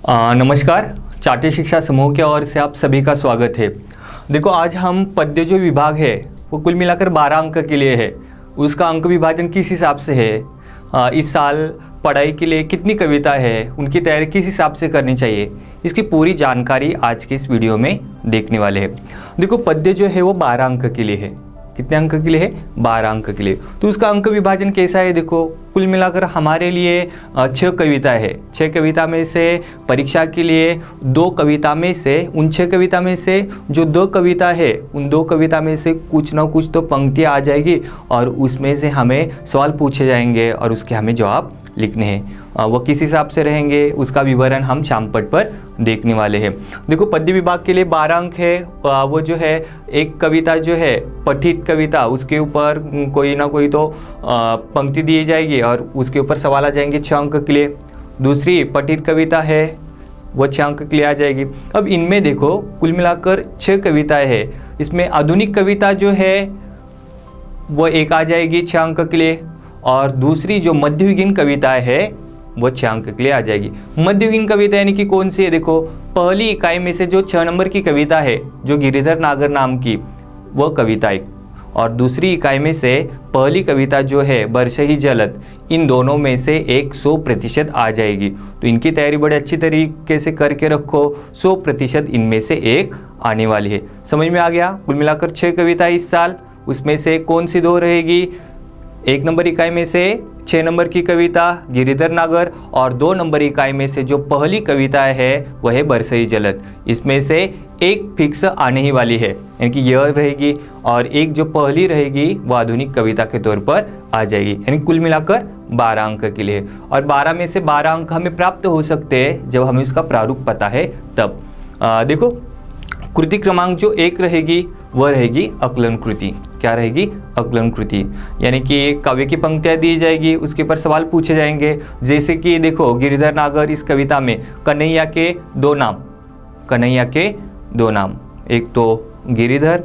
नमस्कार, चार्टर्ड शिक्षा समूह की ओर से आप सभी का स्वागत है। देखो, आज हम पद्य जो विभाग है वो कुल मिलाकर 12 अंक के लिए है। उसका अंक विभाजन किस हिसाब से है, इस साल पढ़ाई के लिए कितनी कविता है, उनकी तैयारी किस हिसाब से करनी चाहिए, इसकी पूरी जानकारी आज के इस वीडियो में देखने वाले हैं। देखो, पद्य जो है वो 12 अंक के लिए है। कितने अंक के लिए है? 12 अंक के लिए। तो उसका अंक विभाजन कैसा है? देखो, कुल मिलाकर हमारे लिए 6 कविता है। 6 कविता में से परीक्षा के लिए 2 कविता में से, उन 6 कविता में से जो 2 कविता है, उन 2 कविता में से कुछ ना कुछ तो पंक्तियाँ आ जाएगी और उसमें से हमें सवाल पूछे जाएंगे और उसके हमें जवाब लिखने हैं। वो किस हिसाब से रहेंगे उसका विवरण हम शामपट पर देखने वाले हैं। देखो, पद्य विभाग के लिए 12 अंक है। वो जो है, एक कविता जो है पठित कविता, उसके ऊपर कोई ना कोई तो पंक्ति दी जाएगी और उसके ऊपर सवाल आ जाएंगे 6 अंक के लिए। दूसरी पठित कविता है, वो 6 अंक के लिए आ जाएगी। अब इनमें देखो, कुल मिलाकर 6 कविताएं है। इसमें आधुनिक कविता जो है वो 1 आ जाएगी 6 अंक के लिए, और दूसरी जो मध्ययुगीन कविताएं है वो 6 अंक के लिए आ जाएगी। मध्ययुगीन कविता यानी कि कौन सी है? देखो, पहली इकाई में से जो 6 नंबर की कविता है, जो गिरिधर नागर नाम की, वो कविता एक, और दूसरी इकाई में से पहली कविता जो है वर्ष ही जलत, इन दोनों में से 100% आ जाएगी। तो इनकी तैयारी बड़े अच्छी तरीके से करके रखो। 100% इनमें से एक आने वाली है। समझ में आ गया? कुल मिलाकर 6 कविता इस साल, उसमें से कौन सी 2 रहेगी? 1 नंबर इकाई में से 6 नंबर की कविता गिरिधर नागर, और 2 नंबर इकाई में से जो पहली कविता है वह है बरसई जलद। इसमें से एक फिक्स आने ही वाली है, यानी कि यह रहेगी, और एक जो पहली रहेगी वो आधुनिक कविता के तौर पर आ जाएगी। यानी कुल मिलाकर 12 अंक के लिए, और 12 में से 12 अंक हमें प्राप्त हो सकते हैं जब हमें उसका प्रारूप पता है तब। देखो, कृति क्रमांक जो 1 रहेगी वह रहेगी आकलन कृति। क्या रहेगी? आकलन कृति, यानी कि काव्य की पंक्तियां दी जाएगी, उसके ऊपर सवाल पूछे जाएंगे। जैसे कि देखो, गिरिधर नागर इस कविता में कन्हैया के 2 नाम, कन्हैया के 2 नाम, एक तो गिरिधर,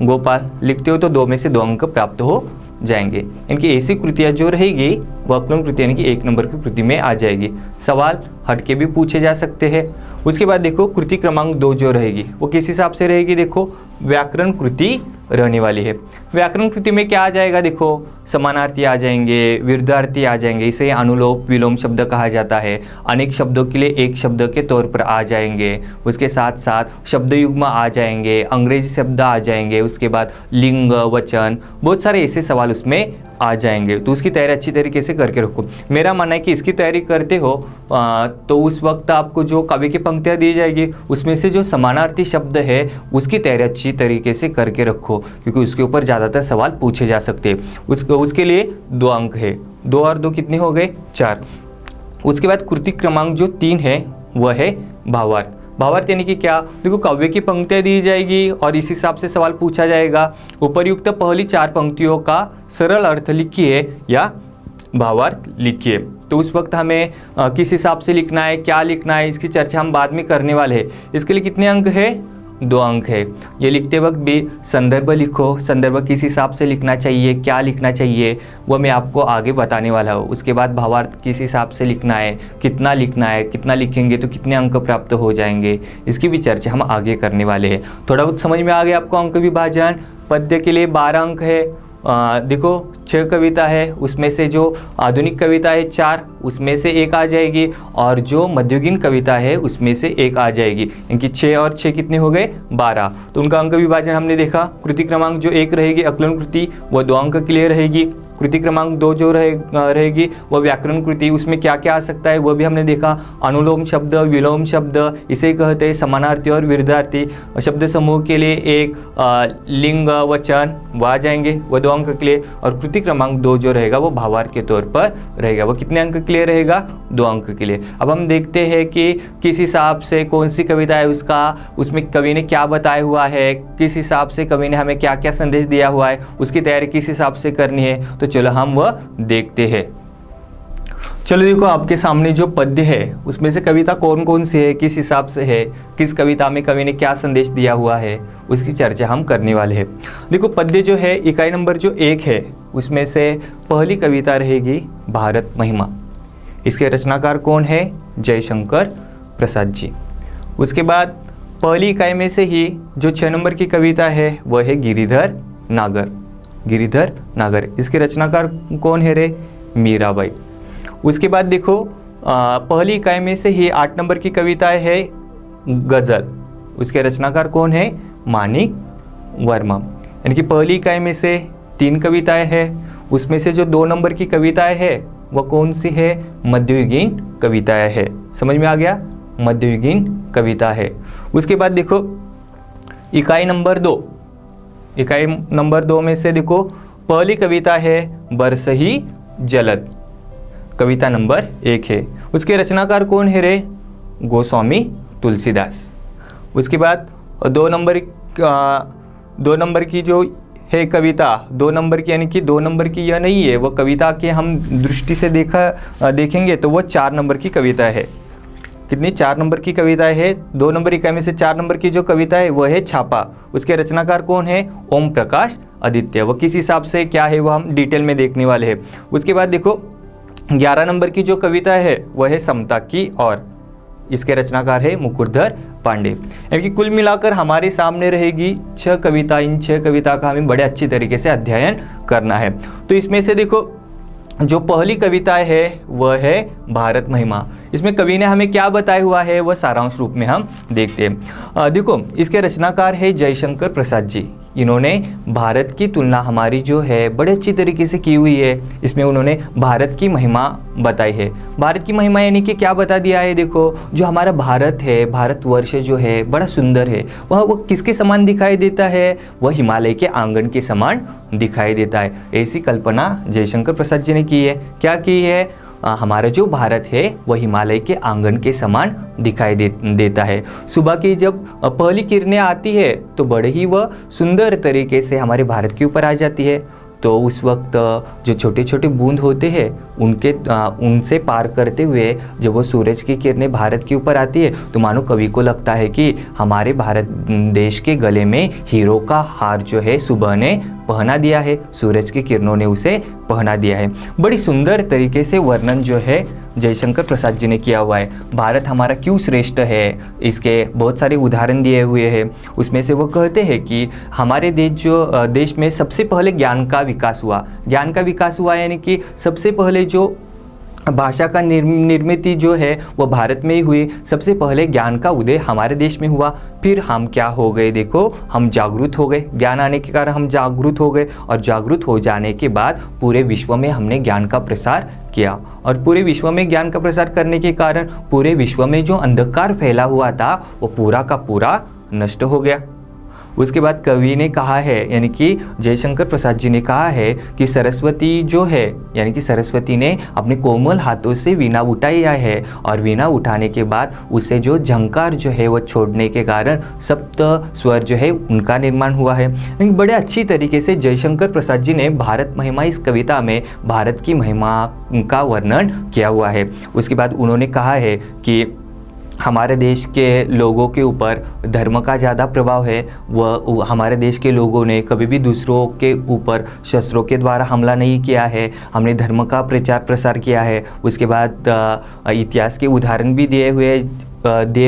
गोपाल लिखते हो तो 2 में से 2 अंक प्राप्त हो जाएंगे। इनकी ऐसी कृतियाँ जो रहेगी वो आकलन कृति यानी कि 1 नंबर की कृति में आ जाएगी। सवाल हटके भी पूछे जा सकते हैं। उसके बाद देखो, कृति क्रमांक 2 जो रहेगी वो किस हिसाब से रहेगी? देखो, व्याकरण कृति रहने वाली है। व्याकरण कृति में क्या आ जाएगा? देखो, समानार्थी आ जाएंगे, विरुद्धार्थी आ जाएंगे, इसे अनुलोम विलोम शब्द कहा जाता है। अनेक शब्दों के लिए एक शब्द के तौर पर आ जाएंगे। उसके साथ साथ शब्द युग्म आ जाएंगे, अंग्रेजी शब्द आ जाएंगे, उसके बाद लिंग, वचन, बहुत सारे ऐसे सवाल उसमें आ जाएंगे। तो उसकी तैयारी अच्छी तरीके से करके रखो। मेरा मानना है कि इसकी तैयारी करते हो तो उस वक्त आपको जो काव्य की पंक्तियाँ दी जाएगी उसमें से जो समानार्थी शब्द है उसकी तैयारी अच्छी तरीके से करके रखो, क्योंकि उसके ऊपर ज़्यादातर सवाल पूछे जा सकते हैं। उसके लिए 2 अंक है। 2 और 2 कितने हो गए? 4। उसके बाद कृति क्रमांक जो 3 है वह है भावार्थ। भावार्थ यानी कि क्या? देखो, काव्य की पंक्तियाँ दी जाएगी और इस हिसाब से सवाल पूछा जाएगा। उपर्युक्त पहली 4 पंक्तियों का सरल अर्थ लिखिए या भावार्थ लिखिए। तो उस वक्त हमें किस हिसाब से लिखना है, क्या लिखना है, इसकी चर्चा हम बाद में करने वाले हैं। इसके लिए कितने अंक है? 2 अंक है। ये लिखते वक्त भी संदर्भ लिखो। संदर्भ किस हिसाब से लिखना चाहिए, क्या लिखना चाहिए, वो मैं आपको आगे बताने वाला हूँ। उसके बाद भावार्थ किस हिसाब से लिखना है, कितना लिखना है, कितना लिखेंगे तो कितने अंक प्राप्त हो जाएंगे, इसकी भी चर्चा हम आगे करने वाले हैं। थोड़ा बहुत समझ में आ गया आपको अंक विभाजन? पद्य के लिए 12 अंक है। देखो, 6 कविता है, उसमें से जो आधुनिक कविता है 4, उसमें से 1 आ जाएगी, और जो मध्ययुगीन कविता है उसमें से 1 आ जाएगी। इनकी 6 और 6 कितने हो गए? 12। तो उनका अंक विभाजन हमने देखा। कृति क्रमांक जो 1 रहेगी आकलन कृति, वह 2 अंक के लिए रहेगी। कृति क्रमांक 2 जो रहेगी वह व्याकरण कृति, उसमें क्या क्या आ सकता है वह भी हमने देखा। अनुलोम शब्द, विलोम शब्द, इसे कहते हैं समानार्थी और विरुद्धार्थी। शब्द समूह के लिए 1, लिंग, वचन, वह आ जाएंगे, वह 2 अंक के लिए। और कृति क्रमांक 2 जो रहेगा वो भावार्थ के तौर पर रहेगा। वो कितने अंक के लिए रहेगा? 2 अंक के लिए। अब हम देखते हैं कि किस हिसाब से कौन सी कविता है उसमें कवि ने क्या बताया हुआ है, किस हिसाब से कवि ने हमें क्या क्या संदेश दिया हुआ है, उसकी तैयारी किस हिसाब से करनी है। तो चलो हम वह देखते हैं। चलो देखो, आपके सामने जो पद्य है उसमें से कविता कौन कौन सी है, किस हिसाब से है, किस कविता में कवि ने क्या संदेश दिया हुआ है, उसकी चर्चा हम करने वाले हैं। देखो, पद्य जो है इकाई नंबर जो 1 है उसमें से पहली कविता रहेगी भारत महिमा। इसके रचनाकार कौन है? जयशंकर प्रसाद जी। उसके बाद पहली इकाई में से ही जो 6 नंबर की कविता है वह है गिरिधर नागर। गिरिधर नागर, इसके रचनाकार कौन है रे? मीराबाई। उसके बाद देखो पहली इकाई में से ही 8 नंबर की कविता है गज़ल। उसके रचनाकार कौन है? मानिक वर्मा। यानी कि पहली इकाई में से 3 कविताएं हैं, उसमें से जो 2 नंबर की कविताएं है वह कौन सी है? मध्ययुगीन कविताएं है। समझ में आ गया? मध्ययुगीन कविता है। उसके बाद देखो इकाई नंबर 2, इकाई नंबर 2 में से देखो पहली कविता है बरसही जलद, कविता नंबर 1 है। उसके रचनाकार कौन है रे? गोस्वामी तुलसीदास। उसके बाद 2 नंबर की जो है कविता, 2 नंबर की, यानी कि 2 नंबर की यह नहीं है, वह कविता के हम दृष्टि से देखेंगे तो वह 4 नंबर की कविता है। कितनी? 4 नंबर की कविताएं है। 2 नंबर इकाई में से 4 नंबर की जो कविता है वह है छापा। उसके रचनाकार कौन है? ओम प्रकाश आदित्य। वह किस हिसाब से क्या है वह हम डिटेल में देखने वाले हैं। उसके बाद देखो 11 नंबर की जो कविता है वह है समता की और, इसके रचनाकार है मुकुरधर पांडे। यानी कि कुल मिलाकर हमारे सामने रहेगी 6 कविता। इन 6 कविता का हमें बड़े अच्छी तरीके से अध्ययन करना है। तो इसमें से देखो जो पहली कविता है वह है भारत महिमा। इसमें कवि ने हमें क्या बताया हुआ है वह सारांश रूप में हम देखते हैं। देखो इसके रचनाकार है जयशंकर प्रसाद जी। इन्होंने भारत की तुलना हमारी जो है बड़े अच्छी तरीके से की हुई है। इसमें उन्होंने भारत की महिमा बताई है। भारत की महिमा यानी कि क्या बता दिया है? देखो जो हमारा भारत है, भारतवर्ष जो है बड़ा सुंदर है। वह किसके समान दिखाई देता है? वह हिमालय के आंगन के समान दिखाई देता है। ऐसी कल्पना जयशंकर प्रसाद जी ने की है। क्या की है? हमारा जो भारत है वह हिमालय के आंगन के समान दिखाई देता है। सुबह की जब पहली किरणें आती है तो बड़े ही वह सुंदर तरीके से हमारे भारत के ऊपर आ जाती है। तो उस वक्त जो छोटे छोटे बूंद होते हैं उनसे पार करते हुए जब वो सूरज की किरणें भारत के ऊपर आती है तो मानो कवि को लगता है कि हमारे भारत देश के गले में हीरो का हार जो है सुबह ने पहना दिया है, सूरज की किरणों ने उसे पहना दिया है। बड़ी सुंदर तरीके से वर्णन जो है जयशंकर प्रसाद जी ने किया हुआ है। भारत हमारा क्यों श्रेष्ठ है, इसके बहुत सारे उदाहरण दिए हुए हैं। उसमें से वो कहते हैं कि हमारे देश में सबसे पहले ज्ञान का विकास हुआ। ज्ञान का विकास हुआ यानी कि सबसे पहले जो भाषा का निर्मित जो है वह भारत में ही हुई। सबसे पहले ज्ञान का उदय हमारे देश में हुआ। फिर हम क्या हो गए? देखो हम जागरूक हो गए। ज्ञान आने के कारण हम जागरूक हो गए और जागरूक हो जाने के बाद पूरे विश्व में हमने ज्ञान का प्रसार किया। और पूरे विश्व में ज्ञान का प्रसार करने के कारण पूरे विश्व में जो अंधकार फैला हुआ था वो पूरा का पूरा नष्ट हो गया। उसके बाद कवि ने कहा है, यानी कि जयशंकर प्रसाद जी ने कहा है कि सरस्वती जो है, यानी कि सरस्वती ने अपने कोमल हाथों से वीणा उठाया है और वीणा उठाने के बाद उसे जो झंकार जो है वो छोड़ने के कारण सप्त स्वर जो है उनका निर्माण हुआ है। लेकिन बड़े अच्छी तरीके से जयशंकर प्रसाद जी ने भारत महिमा इस कविता में भारत की महिमा का वर्णन किया हुआ है। उसके बाद उन्होंने कहा है कि हमारे देश के लोगों के ऊपर धर्म का ज़्यादा प्रभाव है। वह हमारे देश के लोगों ने कभी भी दूसरों के ऊपर शस्त्रों के द्वारा हमला नहीं किया है। हमने धर्म का प्रचार प्रसार किया है। उसके बाद इतिहास के उदाहरण भी दिए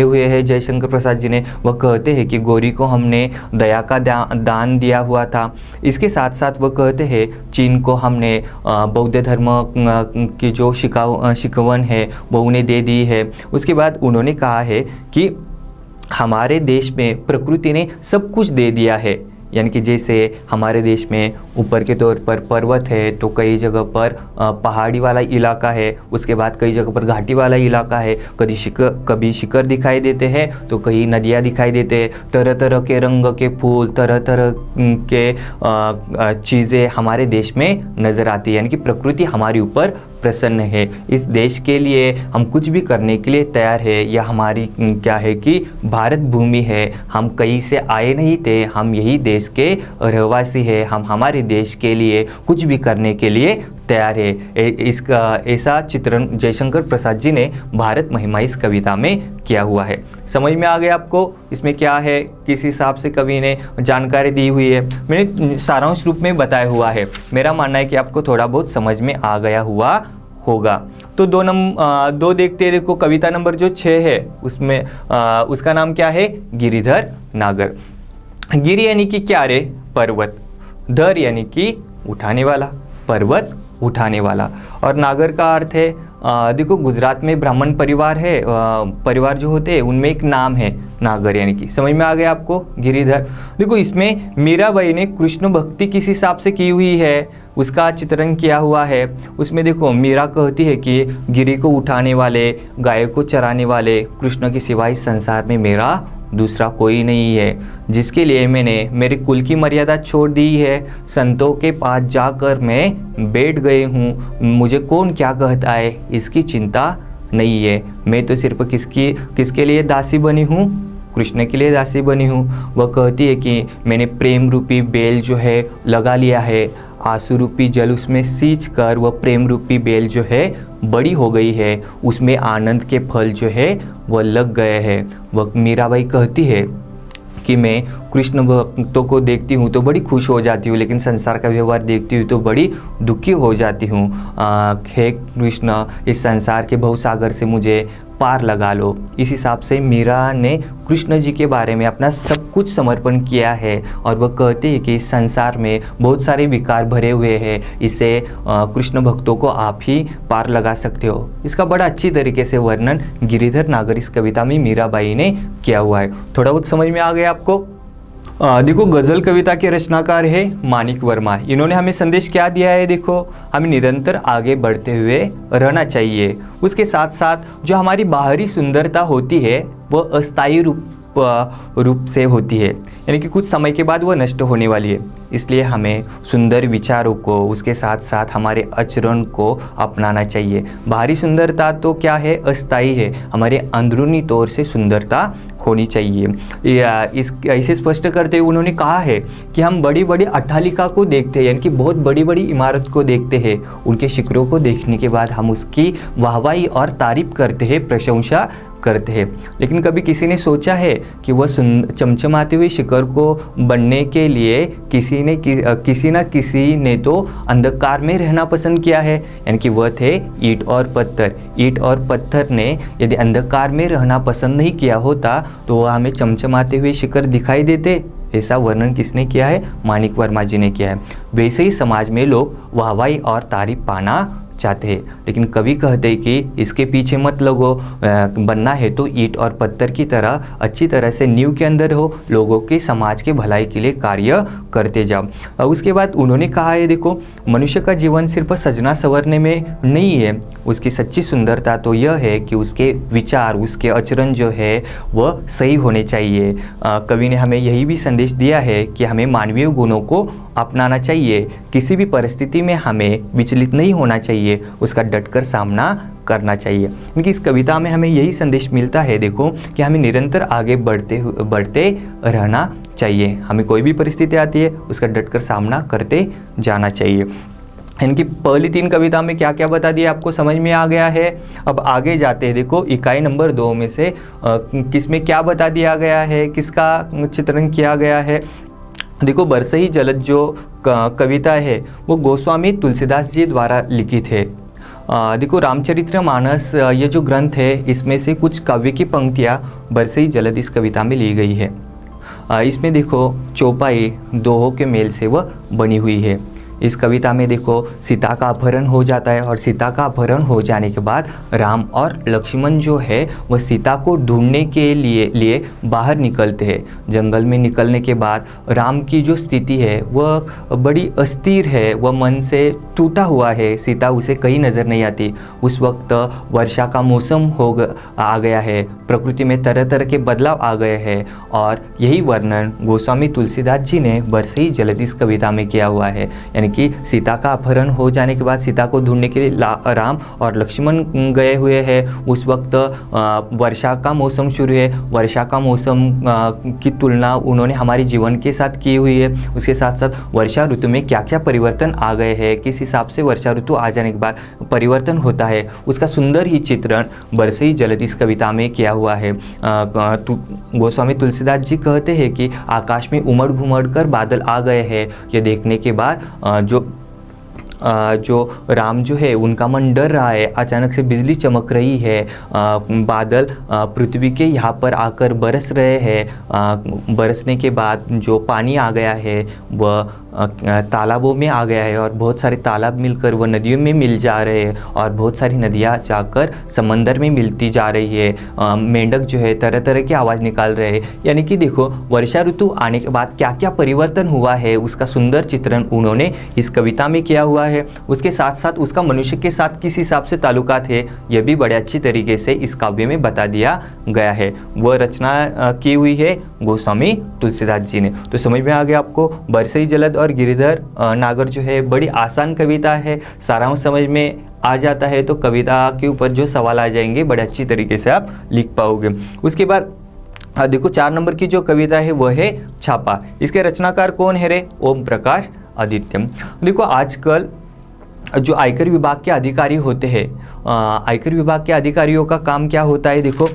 हुए हैं जयशंकर प्रसाद जी ने। वह कहते हैं कि गौरी को हमने दया का दान दिया हुआ था। इसके साथ साथ वह कहते हैं चीन को हमने बौद्ध धर्म की जो शिकवन है वो उन्हें दे दी है। उसके बाद उन्होंने कहा है कि हमारे देश में प्रकृति ने सब कुछ दे दिया है। यानी कि जैसे हमारे देश में ऊपर के तौर पर पर्वत है तो कई जगह पर पहाड़ी वाला इलाका है। उसके बाद कई जगह पर घाटी वाला इलाका है। कभी शिखर दिखाई देते हैं तो कई नदियाँ दिखाई देते हैं। तरह तरह के रंग के फूल, तरह तरह के चीज़ें हमारे देश में नज़र आती है। यानी कि प्रकृति हमारे ऊपर प्रसन्न है। इस देश के लिए हम कुछ भी करने के लिए तैयार है। यह हमारी क्या है कि भारत भूमि है। हम कहीं से आए नहीं थे, हम यही देश के रहवासी है। हम हमारे देश के लिए कुछ भी करने के लिए तैयार है। इसका ऐसा चित्रण जयशंकर प्रसाद जी ने भारत महिमा इस कविता में किया हुआ है। समझ में आ गया आपको इसमें क्या है, किस हिसाब से कवि ने जानकारी दी हुई है। मैंने सारांश रूप में बताया हुआ है। मेरा मानना है कि आपको थोड़ा बहुत समझ में आ गया हुआ होगा। तो दो देखते हैं। देखो कविता नंबर जो 6 है उसमें उसका नाम क्या है? गिरिधर नागर। गिरि यानी कि क्या रे? पर्वत। धर यानी कि उठाने वाला, पर्वत उठाने वाला। और नागर का अर्थ है देखो गुजरात में ब्राह्मण परिवार है, परिवार जो होते हैं उनमें एक नाम है नागर, यानी कि समझ में आ गया आपको गिरिधर। देखो इसमें मीराबाई ने कृष्ण भक्ति किस हिसाब से की हुई है उसका चित्रण किया हुआ है। उसमें देखो मीरा कहती है कि गिरि को उठाने वाले, गायों को चराने वाले कृष्ण के सिवा इस संसार में मेरा दूसरा कोई नहीं है, जिसके लिए मैंने मेरे कुल की मर्यादा छोड़ दी है। संतों के पास जाकर मैं बैठ गई हूँ, मुझे कौन क्या कहता है इसकी चिंता नहीं है। मैं तो सिर्फ किसके लिए दासी बनी हूँ? कृष्ण के लिए दासी बनी हूँ। वह कहती है कि मैंने प्रेम रूपी बेल जो है लगा लिया है, आंसू रूपी जल उसमें सींच कर वह प्रेम रूपी बेल जो है बड़ी हो गई है, उसमें आनंद के फल जो है वह लग गए हैं। वह मीराबाई कहती है कि मैं कृष्ण भक्तों को देखती हूँ तो बड़ी खुश हो जाती हूँ, लेकिन संसार का व्यवहार देखती हूँ तो बड़ी दुखी हो जाती हूँ। हे कृष्ण, इस संसार के भवसागर से मुझे पार लगा लो। इस हिसाब से मीरा ने कृष्ण जी के बारे में अपना सब कुछ समर्पण किया है। और वह कहते हैं कि इस संसार में बहुत सारे विकार भरे हुए हैं, इसे कृष्ण भक्तों को आप ही पार लगा सकते हो। इसका बड़ा अच्छी तरीके से वर्णन गिरिधर नागर इस कविता में मीराबाई ने किया हुआ है। थोड़ा बहुत समझ में आ गया आपको? देखो गज़ल कविता के रचनाकार है मानिक वर्मा। इन्होंने हमें संदेश क्या दिया है? देखो हमें निरंतर आगे बढ़ते हुए रहना चाहिए। उसके साथ साथ जो हमारी बाहरी सुंदरता होती है वह अस्थायी रूप से होती है, यानी कि कुछ समय के बाद वह नष्ट होने वाली है। इसलिए हमें सुंदर विचारों को उसके साथ साथ हमारे आचरण को अपनाना चाहिए। बाहरी सुंदरता तो क्या है? अस्थायी है। हमारे अंदरूनी तौर से सुंदरता होनी चाहिए। ऐसे स्पष्ट करते हुए उन्होंने कहा है कि हम बड़ी बड़ी अट्टालिका को देखते हैं, यानी कि बहुत बड़ी बड़ी इमारत को देखते हैं। उनके शिखरों को देखने के बाद हम उसकी वाहवाही और तारीफ करते हैं, प्रशंसा करते हैं। लेकिन कभी किसी ने सोचा है कि वह चमचमाते हुए शिखर को बनने के लिए किसी ने तो अंधकार में रहना पसंद किया है, यानी कि वह थे ईंट और पत्थर। ईंट और पत्थर ने यदि अंधकार में रहना पसंद नहीं किया होता तो वह हमें चमचमाते हुए शिखर दिखाई देते। ऐसा वर्णन किसने किया है? मानिक वर्मा जी ने किया है। वैसे ही समाज में लोग वाहवाही और तारीफ पाना चाहते हैं, लेकिन कभी कहते हैं कि इसके पीछे मत लगो, बनना है तो ईंट और पत्थर की तरह अच्छी तरह से नींव के अंदर हो, लोगों के समाज के भलाई के लिए कार्य करते जाओ। उसके बाद उन्होंने कहा है देखो मनुष्य का जीवन सिर्फ सजना संवरने में नहीं है, उसकी सच्ची सुंदरता तो यह है कि उसके विचार, उसके आचरण जो है वह सही होने चाहिए। कवि ने हमें यही भी संदेश दिया है कि हमें मानवीय गुणों को अपनाना चाहिए। किसी भी परिस्थिति में हमें विचलित नहीं होना चाहिए, उसका डटकर सामना करना चाहिए। क्योंकि इस कविता में हमें यही संदेश मिलता है देखो कि हमें निरंतर आगे बढ़ते रहना चाहिए। हमें कोई भी परिस्थिति आती है उसका डटकर सामना करते जाना चाहिए। इनकी पहली 3 कविता में क्या क्या बता दिया आपको समझ में आ गया है। अब आगे जाते हैं। देखो इकाई नंबर 2 में से किसमें क्या बता दिया गया है, किसका चित्रण किया गया है। देखो बरसही जलद जो कविता है वो गोस्वामी तुलसीदास जी द्वारा लिखित है। देखो रामचरितमानस ये जो ग्रंथ है इसमें से कुछ काव्य की पंक्तियाँ बरसही जलद इस कविता में ली गई है। इसमें देखो चौपाई दोहों के मेल से वह बनी हुई है। इस कविता में देखो सीता का अपहरण हो जाता है और सीता का अपहरण हो जाने के बाद राम और लक्ष्मण जो है वह सीता को ढूंढने के लिए बाहर निकलते हैं। जंगल में निकलने के बाद राम की जो स्थिति है वह बड़ी अस्थिर है, वह मन से टूटा हुआ है, सीता उसे कहीं नज़र नहीं आती। उस वक्त वर्षा का मौसम आ गया है, प्रकृति में तरह तरह के बदलाव आ गए हैं और यही वर्णन गोस्वामी तुलसीदास जी ने बरसही जलद इस कविता में किया हुआ है। यानी कि सीता का अपहरण हो जाने के बाद सीता को ढूंढने के लिए राम और लक्ष्मण गए हुए हैं। उस वक्त वर्षा का मौसम शुरू है। वर्षा का मौसम की तुलना उन्होंने हमारे जीवन के साथ की हुई है। उसके साथ साथ वर्षा ऋतु में क्या क्या परिवर्तन आ गए हैं, किस हिसाब से वर्षा ऋतु आ जाने के बाद परिवर्तन होता है, उसका सुंदर ही चित्रण बरसही जलद इस कविता में किया हुआ है। गोस्वामी तुलसीदास जी कहते हैं कि आकाश में उमड़ घुमड़ कर बादल आ गए हैं। ये देखने के बाद जो जो राम जो है उनका मन डर रहा है, अचानक से बिजली चमक रही है, बादल पृथ्वी के यहाँ पर आकर बरस रहे हैं, बरसने के बाद जो पानी आ गया है वह तालाबों में आ गया है और बहुत सारे तालाब मिलकर वह नदियों में मिल जा रहे हैं और बहुत सारी नदियाँ जाकर समंदर में मिलती जा रही है। मेंढक जो है तरह तरह की आवाज़ निकाल रहे हैं। यानी कि देखो वर्षा ऋतु आने के बाद क्या क्या परिवर्तन हुआ है उसका सुंदर चित्रण उन्होंने इस कविता में किया हुआ है। उसके साथ साथ उसका मनुष्य के साथ किस हिसाब से ताल्लुकात है यह भी बड़े अच्छी तरीके से इस काव्य में बता दिया गया है। वह रचना की हुई है गोस्वामी तुलसीदास जी ने। तो समझ में आ गया आपको। बरसई जलद और गिरिधर नागर जो है बड़ी आसान कविता है, सारांश समझ में आ जाता है तो कविता के ऊपर जो सवाल आ जाएंगे बड़े अच्छी तरीके से आप लिख पाओगे। उसके बाद देखो 4 नंबर की जो कविता है वह है छापा। इसके रचनाकार कौन है रे? ओम प्रकाश आदित्य। देखो आजकल जो आयकर विभाग के अधिकारी होते हैं, आयकर विभाग के अधिकारियों का काम क्या होता है? देखो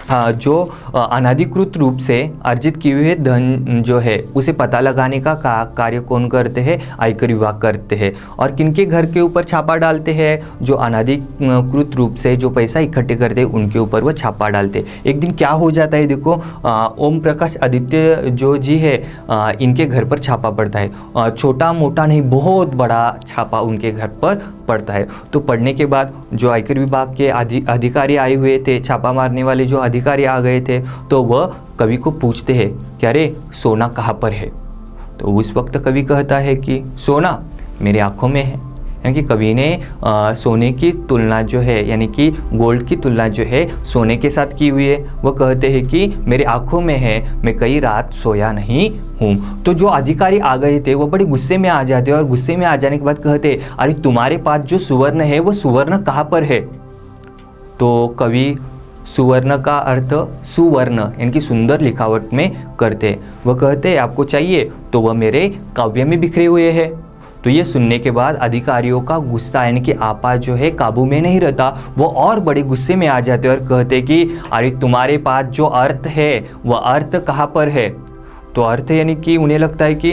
जो अनाधिकृत रूप से अर्जित किए हुए धन जो है उसे पता लगाने का कार्य कौन करते हैं? आयकर विभाग करते हैं। और किनके घर के ऊपर छापा डालते हैं? जो अनाधिकृत रूप से जो पैसा इकट्ठे करते हैं उनके ऊपर वो छापा डालते हैं। एक दिन क्या हो जाता है देखो, ओम प्रकाश आदित्य जो जी है इनके घर पर छापा पड़ता है। छोटा मोटा नहीं, बहुत बड़ा छापा उनके घर पर पड़ता है। तो पढ़ने के बाद जो आयकर विभाग के अधिकारी आए हुए थे, छापा मारने वाले जो अधिकारी आ गए थे, तो वह कवि को पूछते हैं कि अरे सोना कहाँ पर है? तो उस वक्त कवि कहता है कि सोना मेरे आँखों में है। यानी कि कवि ने सोने की तुलना जो है यानी कि गोल्ड की तुलना जो है सोने के साथ की हुई है। वह कहते हैं कि मेरे आँखों में है, मैं कई रात सोया नहीं हूँ। तो जो अधिकारी आ गए थे वो बड़े गुस्से में आ जाते और गुस्से में आ जाने के बाद कहते अरे तुम्हारे पास जो सुवर्ण है वो सुवर्ण कहाँ पर है? तो कवि सुवर्ण का अर्थ सुवर्ण यानी कि सुंदर लिखावट में करते। वह कहते हैं आपको चाहिए, तो वह मेरे काव्य में बिखरे हुए हैं। तो ये सुनने के बाद अधिकारियों का गुस्सा यानी कि आपा जो है काबू में नहीं रहता, वो और बड़े गुस्से में आ जाते और कहते कि अरे तुम्हारे पास जो अर्थ है वह अर्थ कहाँ पर है? तो अर्थ यानी कि उन्हें लगता है कि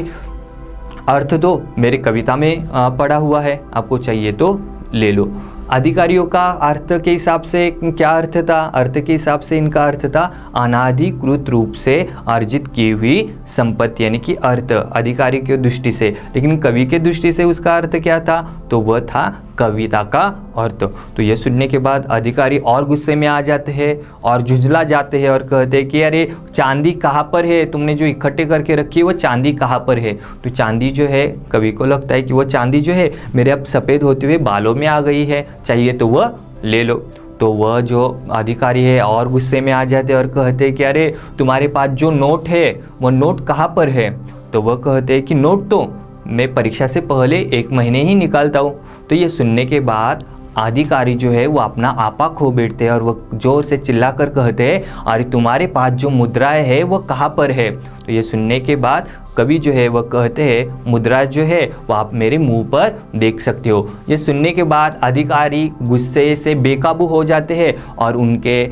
अर्थ तो मेरे कविता में पड़ा हुआ है, आपको चाहिए तो ले लो। अधिकारियों का अर्थ के हिसाब से क्या अर्थ था? अर्थ के हिसाब से इनका अर्थ था अनाधिकृत रूप से अर्जित की हुई संपत्ति यानी कि अर्थ अधिकारी की दृष्टि से। लेकिन कवि के दृष्टि से उसका अर्थ क्या था? तो वह था कविता का अर्थ। तो यह सुनने के बाद अधिकारी और गुस्से में आ जाते हैं और झुंझला जाते हैं और कहते हैं कि अरे चांदी कहाँ पर है? तुमने जो इकट्ठे करके रखी है वो चांदी कहाँ पर है? तो चांदी जो है कवि को लगता है कि वो चांदी जो है मेरे अब सफ़ेद होते हुए बालों में आ गई है, चाहिए तो वह ले लो। तो वह जो अधिकारी है और गुस्से में आ जाते और कहते हैं कि अरे तुम्हारे पास जो नोट है वह नोट कहाँ पर है? तो वह कहते हैं कि नोट तो मैं परीक्षा से पहले 1 महीने ही निकालता हूँ। तो ये सुनने के बाद अधिकारी जो है वो अपना आपा खो बैठते हैं और वह जोर से चिल्लाकर कहते हैं अरे तुम्हारे पास जो मुद्राएं है वो कहाँ पर है? तो ये सुनने के बाद कवि जो है वह कहते हैं मुद्रा जो है वो आप मेरे मुंह पर देख सकते हो। ये सुनने के बाद अधिकारी गुस्से से बेकाबू हो जाते हैं और उनके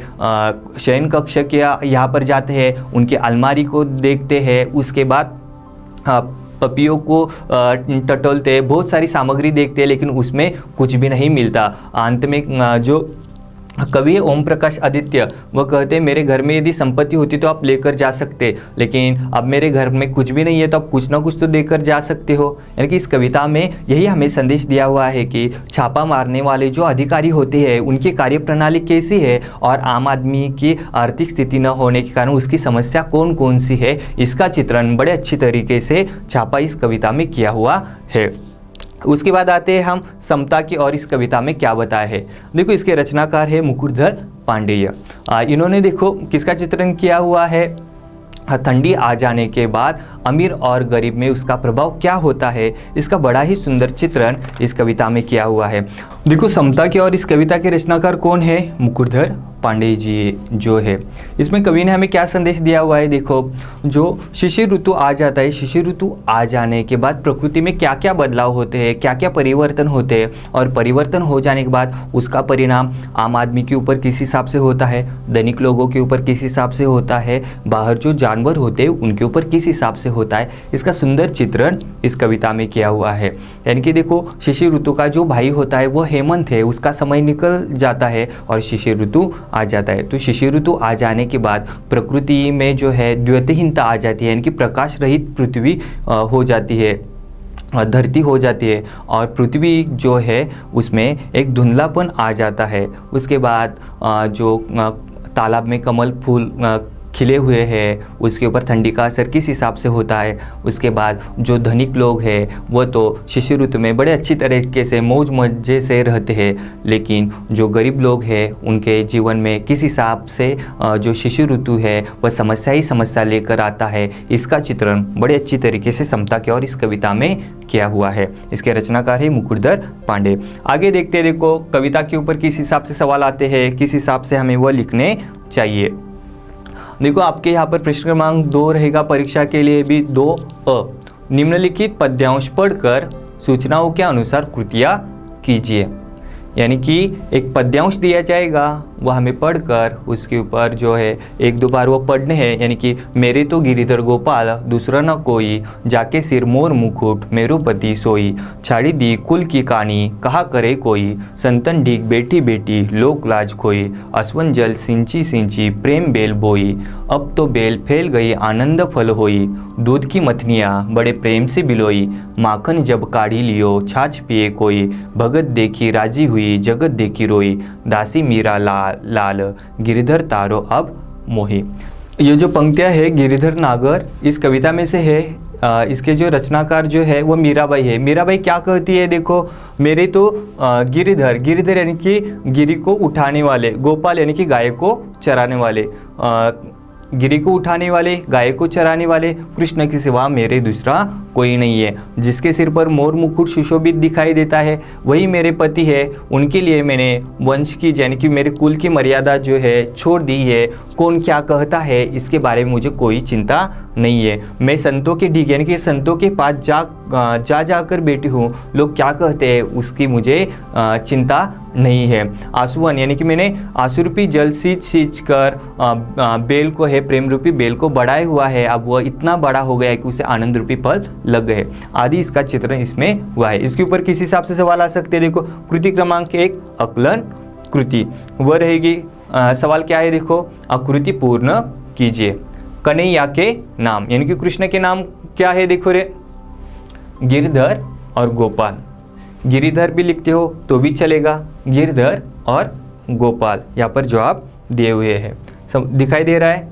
शयन कक्ष के यहाँ पर जाते हैं, उनके अलमारी को देखते हैं। उसके बाद पपियों को टटोलते हैं, बहुत सारी सामग्री देखते हैं, लेकिन उसमें कुछ भी नहीं मिलता। अंत में जो कवि है ओम प्रकाश आदित्य वह कहते हैं मेरे घर में यदि संपत्ति होती तो आप लेकर जा सकते, लेकिन अब मेरे घर में कुछ भी नहीं है तो आप कुछ ना कुछ तो देकर जा सकते हो। यानी कि इस कविता में यही हमें संदेश दिया हुआ है कि छापा मारने वाले जो अधिकारी होते हैं उनकी कार्यप्रणाली कैसी है और आम आदमी की आर्थिक स्थिति न होने के कारण उसकी समस्या कौन कौन सी है, इसका चित्रण बड़े अच्छी तरीके से छापा इस कविता में किया हुआ है। उसके बाद आते हैं हम समता की और इस कविता में क्या बताया है। देखो इसके रचनाकार है मुकुरधर पांडेय। इन्होंने देखो किसका चित्रण किया हुआ है? ठंडी आ जाने के बाद अमीर और गरीब में उसका प्रभाव क्या होता है, इसका बड़ा ही सुंदर चित्रण इस कविता में किया हुआ है। देखो समता की और इस कविता के रचनाकार कौन है? मुकुरधर पांडे जी जो है, इसमें कवि ने हमें क्या संदेश दिया हुआ है। देखो, जो शिशिर ऋतु आ जाता है, शिशिर ऋतु आ जाने के बाद प्रकृति में क्या क्या बदलाव होते हैं, क्या क्या परिवर्तन होते हैं, और परिवर्तन हो जाने के बाद उसका परिणाम आम आदमी के ऊपर किस हिसाब से होता है, धनिक लोगों के ऊपर किस हिसाब से होता है, बाहर जो जानवर होते हैं उनके ऊपर किस हिसाब से होता है, इसका सुंदर चित्रण इस कविता में किया हुआ है। यानी कि देखो, शिशिर ऋतु का जो भाई होता है वो हेमंत है, उसका समय निकल जाता है और शिशिर ऋतु आ जाता है। तो शिशिर ऋतु आ जाने के बाद प्रकृति में जो है द्योतहीनता आ जाती है, यानी कि प्रकाश रहित पृथ्वी हो जाती है, धरती हो जाती है, और पृथ्वी जो है उसमें एक धुंधलापन आ जाता है। उसके बाद जो तालाब में कमल फूल खिले हुए हैं उसके ऊपर ठंडी का असर किस हिसाब से होता है। उसके बाद जो धनिक लोग हैं वो तो शिशिर ऋतु में बड़े अच्छी तरीके से मौज मजे से रहते हैं, लेकिन जो गरीब लोग हैं उनके जीवन में किस हिसाब से जो शिशिर ऋतु है वह समस्या ही समस्या लेकर आता है। इसका चित्रण बड़े अच्छी तरीके से समता के और इस कविता में किया हुआ है। इसके रचनाकार है मुकुटधर पांडे। आगे देखते हैं, देखो कविता के ऊपर किस हिसाब से सवाल आते हैं, किस हिसाब से हमें वह लिखने चाहिए। देखो, आपके यहाँ पर प्रश्न क्रमांक 2 रहेगा परीक्षा के लिए भी 2 निम्नलिखित पद्यांश पढ़कर सूचनाओं के अनुसार कृतियाँ कीजिए। यानी कि एक पद्यांश दिया जाएगा, वह हमें पढ़कर उसके ऊपर जो है 1-2 बार वो पढ़ने हैं। यानी कि मेरे तो गिरिधर गोपाल दूसरा न कोई, जाके सिर मोर मुकुट मेरो पति सोई, छाड़ी दी कुल की कहानी कहा करे कोई, संतन ढीक बेटी बेटी लोक लाज खोई, असवन जल सिंची सिंची प्रेम बेल बोई, अब तो बेल फैल गई आनंद फल होई, दूध की मथनियाँ बड़े प्रेम से बिलोई, माखन जब काढ़ी लियो छाछ पिए कोई, भगत देखी राजी हुई जगत देखी रोई, दासी मीरा लाल गिरिधर तारो अब मोही। ये जो पंक्तियां है गिरिधर नागर इस कविता में से है। इसके जो रचनाकार जो है वो मीराबाई है। मीराबाई क्या कहती है, देखो, मेरे तो गिरिधर यानी कि गिरी को उठाने वाले, गोपाल यानी कि गाय को चराने वाले, गिरी को उठाने वाले, गाय को चराने वाले, कृष्ण के सिवा मेरे दूसरा कोई नहीं है। जिसके सिर पर मोर मुकुट सुशोभित दिखाई देता है वही मेरे पति है। उनके लिए मैंने वंश की यानी कि मेरे कुल की मर्यादा जो है छोड़ दी है। कौन क्या कहता है इसके बारे में मुझे कोई चिंता नहीं है। मैं संतों के ढीक यानी कि संतों के पास जाकर बैठी हूँ, लोग क्या कहते हैं उसकी मुझे चिंता नहीं है। आंसुअन यानी कि मैंने आंसू रूपी जल सींच कर बेल को है, प्रेम रूपी बेल को बढ़ाया हुआ है। अब वह इतना बड़ा हो गया है कि उसे आनंद रूपी फल लग गए आदि इसका चित्रण इसमें हुआ है। इसके ऊपर किस हिसाब से सवाल आ सकते हैं, देखो कृति क्रमांक 1 आकलन कृति वह रहेगी। सवाल क्या है, देखो आकृति पूर्ण कीजिए। कन्हैया के नाम यानी कि कृष्ण के नाम क्या है, देखो रे गिरधर और गोपाल। गिरिधर भी लिखते हो तो भी चलेगा, गिरधर और गोपाल यहाँ पर जवाब दिए हुए हैं, सब दिखाई दे रहा है।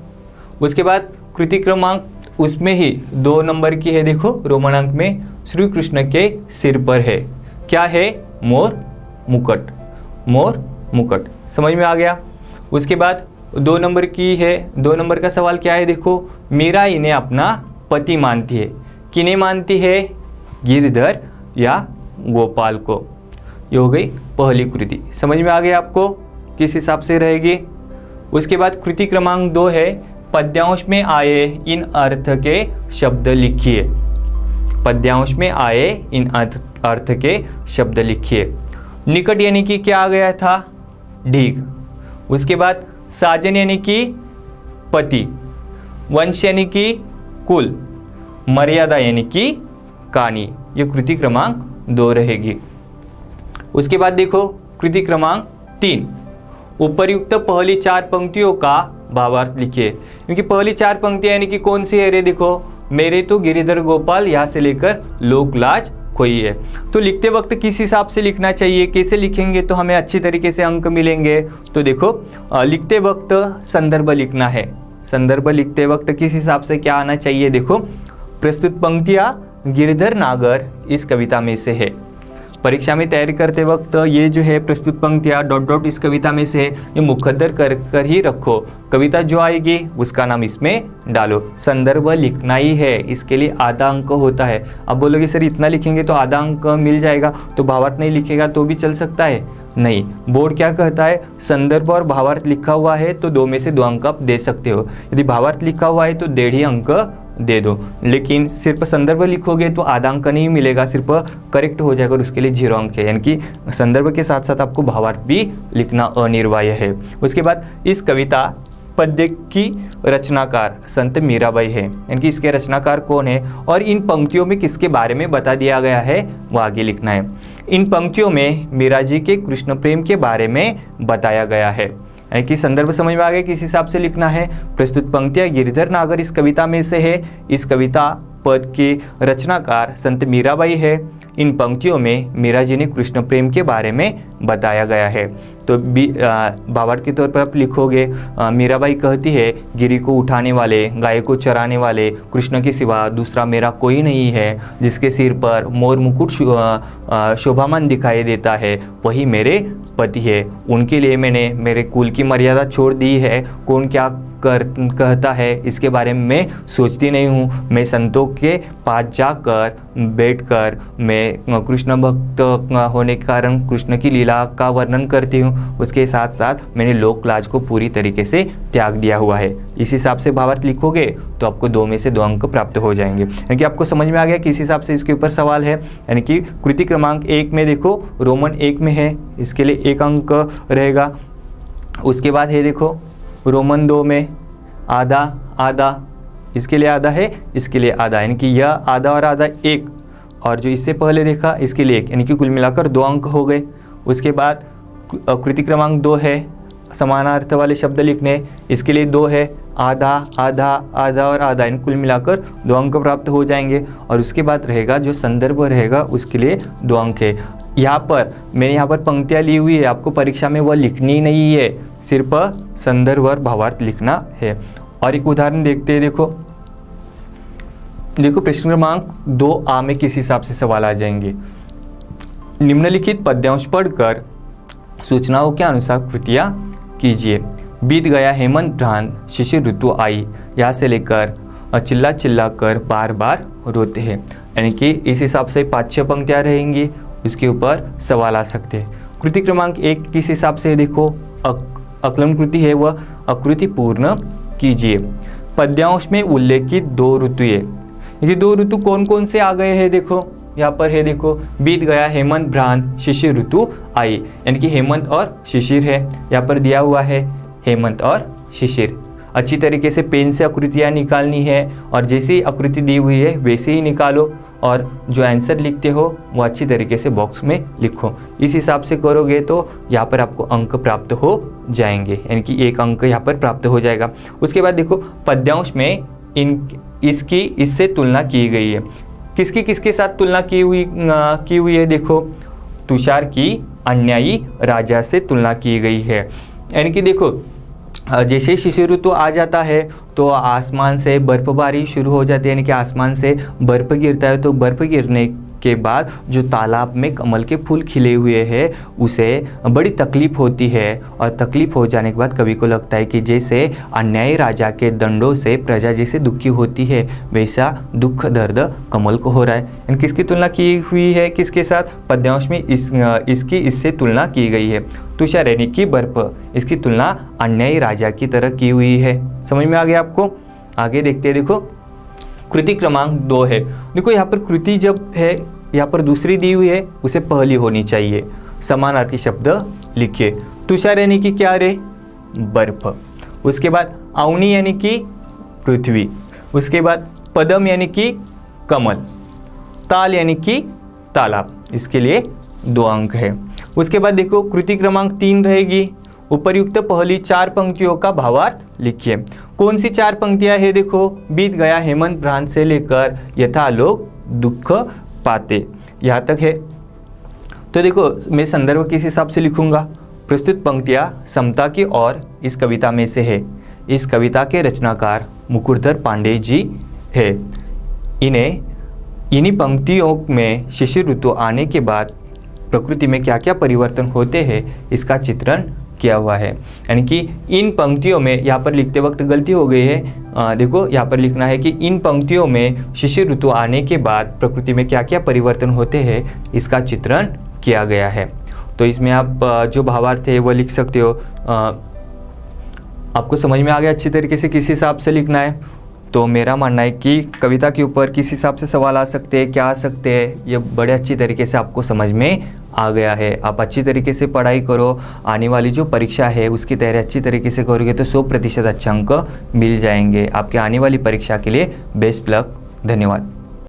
उसके बाद कृति क्रमांक उसमें ही 2 नंबर की है, देखो रोमनांक में श्री कृष्ण के सिर पर है, क्या है, मोर मुकुट, मोर मुकुट, समझ में आ गया। उसके बाद 2 नंबर की है, 2 नंबर का सवाल क्या है, देखो मीरा इन्हें अपना पति मानती है, किन्हें मानती है, गिरधर या गोपाल को। ये हो गई पहली कृति, समझ में आ गया आपको किस हिसाब से रहेगी। उसके बाद कृति क्रमांक 2 है, पद्यांश में आए इन अर्थ के शब्द लिखिए। पद्यांश में आए इन अर्थ के शब्द लिखिए। निकट यानी कि क्या आ गया था, ढीक। उसके बाद साजन यानी कि पति, वंश यानी कि कुल, मर्यादा यानी कि कहानी। ये कृति क्रमांक 2 रहेगी। उसके बाद देखो कृति क्रमांक 3, उपर्युक्त पहली 4 पंक्तियों का भावार्थ लिखिए। क्योंकि पहली 4 पंक्तियां यानी कि कौन सी है रे, देखो मेरे तो गिरिधर गोपाल यहाँ से लेकर लोक लाज खोई है। तो लिखते वक्त किस हिसाब से लिखना चाहिए, कैसे लिखेंगे तो हमें अच्छी तरीके से अंक मिलेंगे। तो देखो लिखते वक्त संदर्भ लिखना है। संदर्भ लिखते वक्त किस हिसाब से क्या आना चाहिए, देखो प्रस्तुत पंक्तियां गिरिधर नागर इस कविता में से है। परीक्षा में तैयारी करते वक्त ये जो है प्रस्तुत पंक्तियां डॉट डॉट इस कविता में से है, ये मुकद्दर कर ही रखो। कविता जो आएगी उसका नाम इसमें डालो। संदर्भ लिखना ही है, इसके लिए आधा अंक होता है। अब बोलोगे सर इतना लिखेंगे तो आधा अंक मिल जाएगा, तो भावार्थ नहीं लिखेगा तो भी चल सकता है। नहीं, बोर्ड क्या कहता है, संदर्भ और भावार्थ लिखा हुआ है तो 2 में से 2 अंक आप दे सकते हो, यदि भावार्थ लिखा हुआ है तो 1.5 अंक दे दो। लेकिन सिर्फ संदर्भ लिखोगे तो आधा अंक नहीं मिलेगा, सिर्फ करेक्ट हो जाएगा और उसके लिए 0 अंक है, यानी कि संदर्भ के साथ साथ आपको भावार्थ भी लिखना अनिवार्य है। उसके बाद इस कविता पद्य की रचनाकार संत मीराबाई है, यानी कि इसके रचनाकार कौन है और इन पंक्तियों में किसके बारे में बता दिया गया है वो आगे लिखना है। इन पंक्तियों में मीरा जी के कृष्ण प्रेम के बारे में बताया गया है, यानी कि संदर्भ समझ में आ गया किस हिसाब से लिखना है। प्रस्तुत पंक्तियां गिरिधर नागर इस कविता में से है। इस कविता पद के रचनाकार संत मीराबाई है। इन पंक्तियों में मीरा जी ने कृष्ण प्रेम के बारे में बताया गया है। तो भावार्थ के तौर पर आप लिखोगे, मीराबाई कहती है, गिरी को उठाने वाले, गाय को चराने वाले कृष्ण के सिवा दूसरा मेरा कोई नहीं है, जिसके सिर पर मोर मुकुट शोभामान दिखाई देता है वही मेरे पति है। उनके लिए मैंने मेरे कुल की मर्यादा छोड़ दी है। कौन क्या कहता है इसके बारे में मैं सोचती नहीं हूँ। मैं संतों के पास जाकर बैठकर मैं कृष्ण भक्त होने के कारण कृष्ण की लीला का वर्णन करती हूँ। उसके साथ साथ मैंने लोक लाज को पूरी तरीके से त्याग दिया हुआ है। इस हिसाब से भावार्थ लिखोगे तो आपको 2 में से 2 अंक प्राप्त हो जाएंगे। यानी कि आपको समझ में आ गया किस हिसाब से इसके ऊपर सवाल है। यानी कि कृति क्रमांक 1 में देखो रोमन 1 में है, इसके लिए 1 अंक रहेगा। उसके बाद है देखो रोमन 2 में आधा आधा, इसके लिए आधा है, इसके लिए आधा, यानी कि यह आधा और आधा 1, और जो इससे पहले देखा इसके लिए 1, यानी कि कुल मिलाकर 2 अंक हो गए। उसके बाद कृति क्रमांक 2 है, समानार्थ वाले शब्द लिखने, इसके लिए 2 है, आधा आधा आधा और आधा, यानी कुल मिलाकर 2 अंक प्राप्त हो जाएंगे। और उसके बाद रहेगा जो संदर्भ रहेगा उसके लिए 2 अंक है। यहाँ पर मैंने यहाँ पर पंक्तियाँ ली हुई है, आपको परीक्षा में वह लिखनी नहीं है, सिर्फ संदर्भ और भावार्थ लिखना है। और एक उदाहरण देखते हैं। देखो प्रश्न क्रमांक 2A में किस हिसाब से सवाल आ जाएंगे। निम्नलिखित पद्यांश पढ़कर सूचनाओं के अनुसार कृतियाँ कीजिए। बीत गया हेमंत भ्रांत शिशिर ऋतु आई, यहाँ से लेकर चिल्ला चिल्ला कर बार बार रोते हैं, यानी कि इस हिसाब से 5-6 पंक्तियाँ रहेंगी, उसके ऊपर सवाल आ सकते हैं। कृति क्रमांक 1 किस हिसाब से देखो, अकलन कृति है वह आकृति पूर्ण कीजिए। पद्यांश में उल्लेखित 2 ऋतु है, ये 2 ऋतु कौन कौन से आ गए हैं देखो, यहाँ पर है देखो बीत गया हेमंत भ्रांत शिशिर ऋतु आई, यानी कि हेमंत और शिशिर है, यहाँ पर दिया हुआ है हेमंत और शिशिर। अच्छी तरीके से पेन से आकृतियाँ निकालनी है और जैसी आकृति दी हुई है वैसे ही निकालो, और जो आंसर लिखते हो वो अच्छी तरीके से बॉक्स में लिखो। इस हिसाब से करोगे तो यहाँ पर आपको अंक प्राप्त हो जाएंगे, यानी कि 1 अंक यहाँ पर प्राप्त हो जाएगा। उसके बाद देखो पद्यांश में इसकी इससे तुलना की गई है। किसकी किसके साथ तुलना की हुई है देखो, तुषार की अन्यायी राजा से तुलना की गई है। यानी कि देखो जैसे शिशिर ऋतु आ जाता है तो आसमान से बर्फबारी शुरू हो जाती है, यानी कि आसमान से बर्फ गिरता है। तो बर्फ गिरने के बाद जो तालाब में कमल के फूल खिले हुए हैं उसे बड़ी तकलीफ होती है, और तकलीफ हो जाने के बाद कवि को लगता है कि जैसे अन्यायी राजा के दंडों से प्रजा जैसे दुखी होती है वैसा दुख दर्द कमल को हो रहा है। किसकी तुलना की हुई है किसके साथ, पद्यांश में इसकी इससे तुलना की गई है। तुषार यानी कि बर्फ, इसकी तुलना अन्यायी राजा की तरह की हुई है। समझ में आ गया आपको। आगे देखते हैं। देखो कृति क्रमांक 2 है। देखो यहाँ पर कृति जब है यहाँ पर दूसरी दी हुई है उसे पहली होनी चाहिए। समानार्थी शब्द लिखिए। तुषार यानी कि क्या रे, बर्फ। उसके बाद अवनी यानी कि पृथ्वी। उसके बाद पदम यानी कि कमल। ताल यानी कि तालाब, इसके लिए 2 अंक है। उसके बाद देखो कृति क्रमांक 3 रहेगी। उपर्युक्त पहली 4 पंक्तियों का भावार्थ लिखिए। कौन सी 4 पंक्तियां है देखो, बीत गया हेमंत भ्रांत से लेकर यथा लोग दुख पाते, यहाँ तक है। तो देखो मैं संदर्भ किस हिसाब से लिखूंगा। प्रस्तुत पंक्तियां समता की ओर इस कविता में से है। इस कविता के रचनाकार मुकुरधर पांडे जी है। इन्हीं पंक्तियों में शिशिर ऋतु आने के बाद प्रकृति में क्या क्या परिवर्तन होते हैं इसका चित्रण किया हुआ है। यानी कि इन पंक्तियों में, यहाँ पर लिखते वक्त गलती हो गई है। देखो यहाँ पर लिखना है कि इन पंक्तियों में शिशिर ऋतु आने के बाद प्रकृति में क्या क्या परिवर्तन होते हैं इसका चित्रण किया गया है। तो इसमें आप जो भावार्थ है वो लिख सकते हो। आपको समझ में आ गया अच्छी तरीके से किस हिसाब से लिखना है। तो मेरा मानना है कि कविता के ऊपर किस हिसाब से सवाल आ सकते हैं, क्या आ सकते हैं, ये बड़े अच्छी तरीके से आपको समझ में आ गया है। आप अच्छी तरीके से पढ़ाई करो, आने वाली जो परीक्षा है उसकी तैयारी अच्छी तरीके से करोगे तो 100% अच्छे अंक मिल जाएंगे। आपके आने वाली परीक्षा के लिए बेस्ट लक। धन्यवाद।